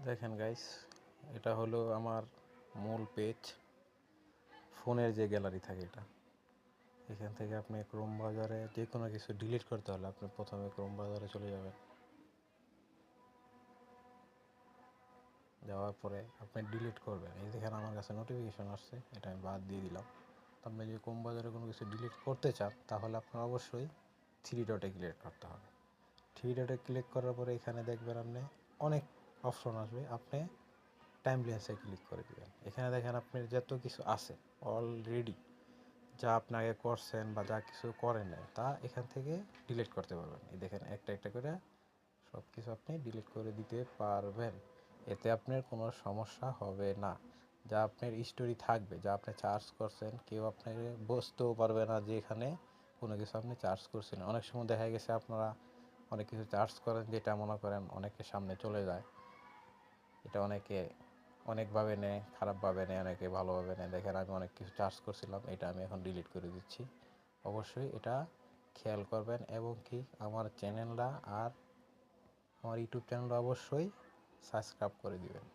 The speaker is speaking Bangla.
দেখেন গাইস, এটা হলো আমার মূল পেজ। ফোনের যে গ্যালারি থাকে এটা, এখান থেকে আপনি ক্রোম ব্রাউজারে যে কোনো কিছু ডিলিট করতে হলে আপনি প্রথমে ক্রোম ব্রাউজারে চলে যাবেন। যাওয়ার পরে আপনি ডিলিট করবেন। এই দেখেন আমার কাছে নোটিফিকেশন আসছে, এটা আমি বাদ দিয়ে দিলাম। আপনি যদি ক্রোম ব্রাউজারে কোনো কিছু ডিলিট করতে চান তাহলে আপনার অবশ্যই থ্রি ডটে ক্লিক করতে হবে। থ্রি ডটে ক্লিক করার পরে এখানে দেখবেন আপনি অনেক অপশন আসবে, আপনি টাইমলেসে ক্লিক করে দেবেন। এখানে দেখেন আপনার যত কিছু আছে অলরেডি, যা আপনি আগে করছেন বা যা কিছু করেন নাই তা এখান থেকে ডিলিট করতে পারবেন। এই দেখেন একটা একটা করে সব কিছু আপনি ডিলিট করে দিতে পারবেন। এতে আপনার কোনো সমস্যা হবে না। যা আপনার স্টোরি থাকবে, যা আপনি চার্জ করছেন, কেউ আপনাকে বুঝতেও পারবে না যে এখানে কোনো কিছু আপনি চার্জ করছেন। অনেক সময় দেখা গেছে আপনারা অনেক কিছু চার্জ করেন যেটা মনে করেন অনেকের সামনে চলে যায়। এটা অনেকে অনেকভাবে নেয়, খারাপভাবে নেয়, অনেকে ভালোভাবে নেয়। দেখেন আমি অনেক কিছু চার্জ করছিলাম, এটা আমি এখন ডিলিট করে দিচ্ছি। অবশ্যই এটা খেয়াল করবেন এবং কি আমার চ্যানেলটা আর আমার ইউটিউব চ্যানেলটা অবশ্যই সাবস্ক্রাইব করে দিবেন।